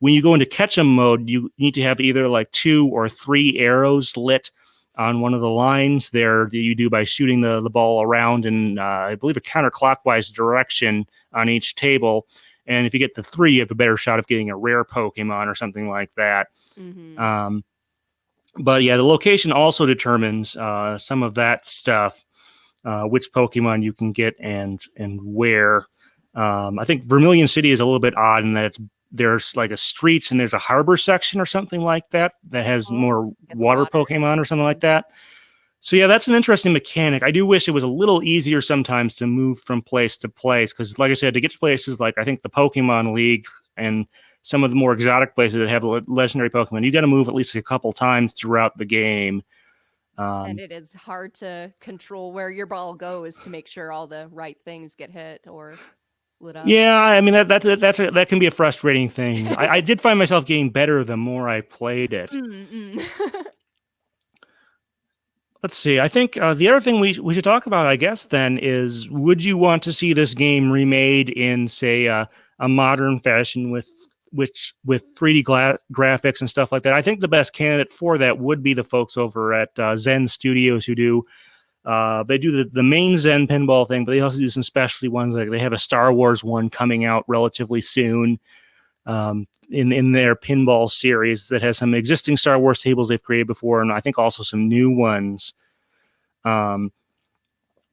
S1: when you go into catch 'em mode, you need to have either like 2 or 3 arrows lit on one of the lines there that you do by shooting the ball around in, I believe, a counterclockwise direction on each table. And if you get the 3, you have a better shot of getting a rare Pokemon or something like that.
S2: Mhm.
S1: Um, but yeah, the location also determines some of that stuff, which Pokemon you can get and where. I think Vermilion City is a little bit odd in that there's like a streets and there's a harbor section or something like that that has
S2: Oh, so
S1: more
S2: you get the
S1: water
S2: water.
S1: Pokemon or something like
S2: Mhm.
S1: that. So yeah, that's an interesting mechanic. I do wish it was a little easier sometimes to move from place to place, because, like I said, to get to places like I think the Pokemon League and some of the more exotic places that have legendary Pokemon, you got to move at least a couple times throughout the game.
S2: And
S1: Um,
S2: it is hard to control where your ball goes to make sure all the right things get hit or lit up.
S1: yeah, I mean that can be a frustrating thing. I did find myself getting better the more I played it.
S2: Mm-mm.
S1: Let's see. I think the other thing we should talk about, I guess, then is, would you want to see this game remade in, say, a modern fashion with 3D graphics and stuff like that? I think the best candidate for that would be the folks over at Zen Studios, who do they do the main Zen pinball thing, but they also do some specialty ones. Like they have a Star Wars one coming out relatively soon, in their pinball series that has some existing Star Wars tables they've created before, and I think also some new ones. Um,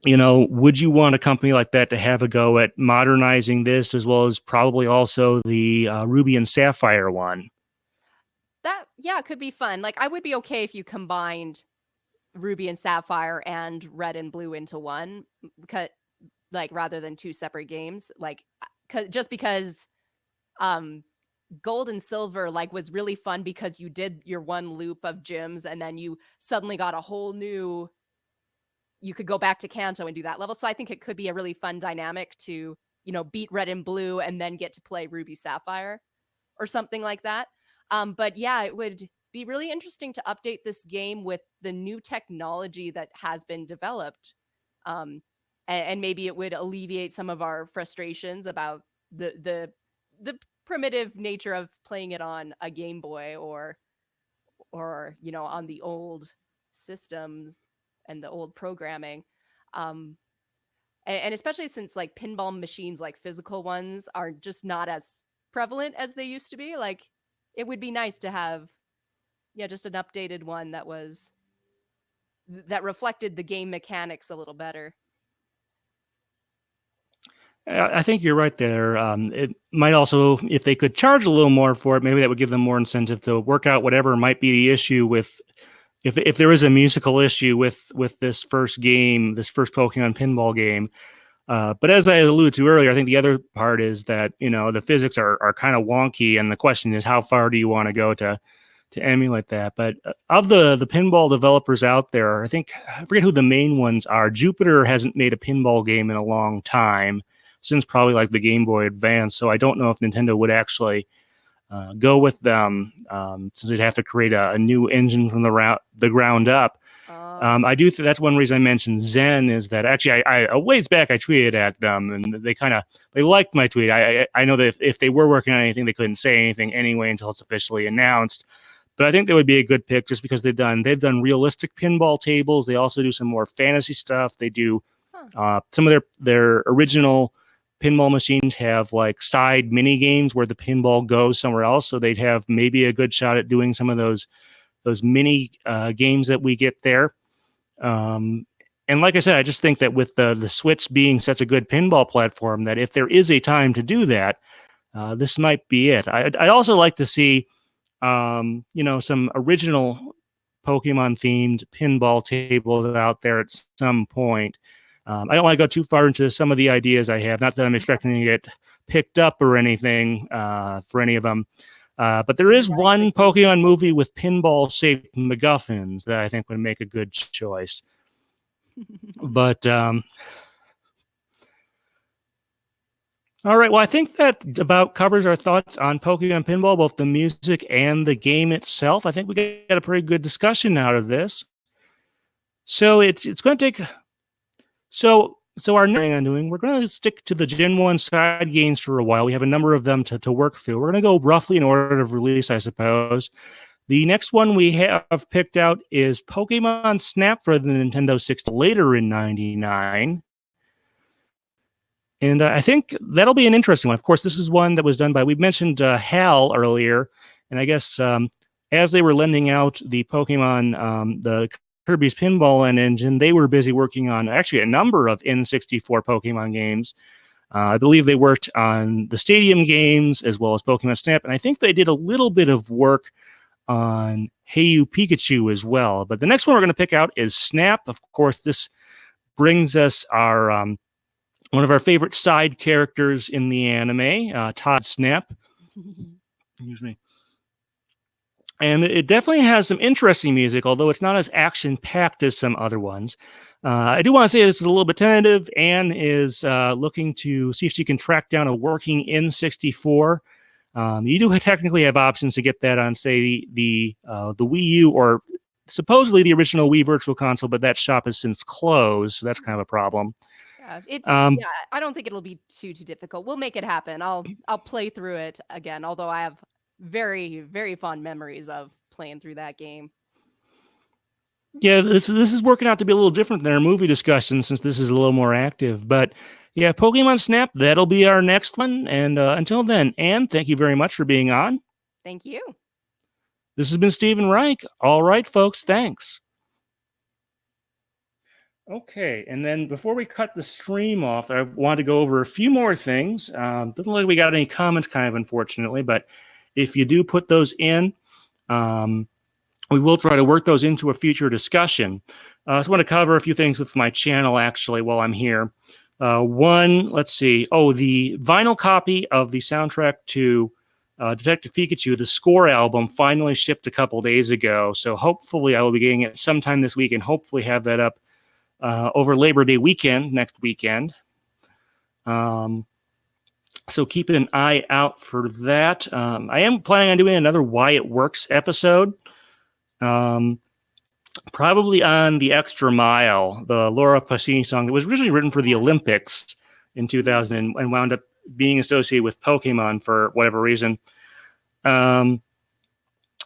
S1: would you want a company like that to have a go at modernizing this as well as probably also the Ruby and Sapphire one?
S2: That, yeah, could be fun. Like, I would be okay if you combined Ruby and Sapphire and Red and Blue into one, because like rather than two separate games. Like, just because um Gold and Silver like was really fun because you did your one loop of gyms and then you suddenly got a whole new, you could go back to Kanto and do that level. So I think it could be a really fun dynamic to, beat Red and Blue and then get to play Ruby Sapphire or something like that. But yeah, it would be really interesting to update this game with the new technology that has been developed. And maybe it would alleviate some of our frustrations about the primitive nature of playing it on a Game Boy or on the old systems and the old programming. Um, and especially since like pinball machines, like physical ones, are just not as prevalent as they used to be. Like, it would be nice to have, yeah, just an updated one that reflected the game mechanics a little better.
S1: I think you're right there. It might also, if they could charge a little more for it, maybe that would give them more incentive to work out whatever might be the issue with. If there is a musical issue with this first game, this first Pokemon pinball game. But as I alluded to earlier, I think the other part is that the physics are kind of wonky, and the question is how far do you want to go to emulate that? But of the pinball developers out there, I forget who the main ones are. Jupiter hasn't made a pinball game in a long time, since probably like the Game Boy Advance. So I don't know if Nintendo would actually go with them, since they'd have to create a new engine from the ground up. I do think that's one reason I mentioned Zen is that actually I a ways back I tweeted at them and they liked my tweet. I know that if they were working on anything, they couldn't say anything anyway until it's officially announced. But I think they would be a good pick just because they've done realistic pinball tables. They also do some more fantasy stuff. They do some of their original pinball machines have like side mini games where the pinball goes somewhere else. So they'd have maybe a good shot at doing some of those mini games that we get there. And like I said, I just think that with the Switch being such a good pinball platform, that if there is a time to do that, this might be it. I'd also like to see, some original Pokemon themed pinball tables out there at some point. I don't want to go too far into some of the ideas I have. Not that I'm expecting to get picked up or anything for any of them. But there is one Pokemon movie with pinball-shaped MacGuffins that I think would make a good choice. But all right, well, I think that about covers our thoughts on Pokemon Pinball, both the music and the game itself. I think we got a pretty good discussion out of this. So it's going to take. So our next thing I'm doing, we're going to stick to the Gen 1 side games for a while. We have a number of them to work through. We're going to go roughly in order of release, I suppose. The next one we have picked out is Pokemon Snap for the Nintendo 60 later in '99. And I think that'll be an interesting one. Of course, this is one that was done by, we mentioned HAL earlier. And I guess as they were lending out the Pokemon, the Kirby's Pinball engine, they were busy working on actually a number of N64 Pokemon games. I believe they worked on the Stadium games as well as Pokemon Snap. And I think they did a little bit of work on Hey You Pikachu as well. But the next one we're going to pick out is Snap. Of course, this brings us our one of our favorite side characters in the anime, Todd Snap. Excuse me. And it definitely has some interesting music, although it's not as action-packed as some other ones. I do want to say this is a little bit tentative. Anne is looking to see if she can track down a working N64. You do technically have options to get that on, say, the Wii U or supposedly the original Wii Virtual Console, but that shop has since closed, so that's kind of a problem.
S2: Yeah, I don't think it'll be too difficult. We'll make it happen. I'll play through it again, although I have very, very fond memories of playing through that game.
S1: Yeah, this is working out to be a little different than our movie discussion since this is a little more active. But yeah, Pokemon Snap, that'll be our next one. And until then, Anne, thank you very much for being on.
S2: Thank you.
S1: This has been Stephen Reich. All right, folks, thanks. Okay, and then before we cut the stream off, I want to go over a few more things. Doesn't look like we got any comments, kind of unfortunately, but if you do put those in, we will try to work those into a future discussion. I just want to cover a few things with my channel actually while I'm here. One, let's see. Oh, the vinyl copy of the soundtrack to Detective Pikachu, the score album, finally shipped a couple days ago. So hopefully I will be getting it sometime this week and hopefully have that up over Labor Day weekend, next weekend. So keep an eye out for that. I am planning on doing another Why It Works episode. Probably on the Extra Mile, the Laura Pausini song that was originally written for the Olympics in 2000 and wound up being associated with Pokemon for whatever reason. And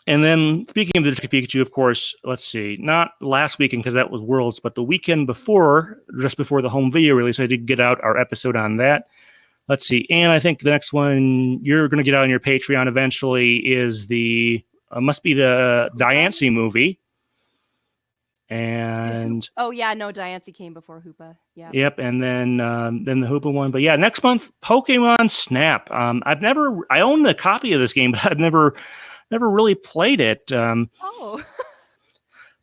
S1: then speaking of the Pikachu, of course, let's see, not last weekend because that was Worlds, but the weekend before, just before the home video release, I did get out our episode on that. Let's see. And I think the next one you're going to get out on your Patreon eventually is the, must be the Diancie movie. And
S2: oh yeah, no, Diancie came before Hoopa. Yeah.
S1: Yep, and then the Hoopa one. But yeah, next month, Pokemon Snap. I own the copy of this game, but I've never really played it.
S2: Oh.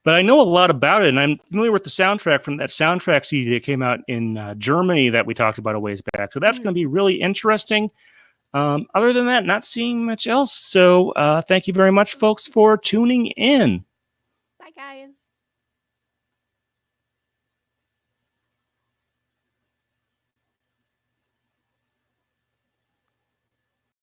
S1: But I know a lot about it, and I'm familiar with the soundtrack from that soundtrack CD that came out in Germany that we talked about a ways back. So that's going to be really interesting. Other than that, not seeing much else. So thank you very much, folks, for tuning in.
S2: Bye, guys.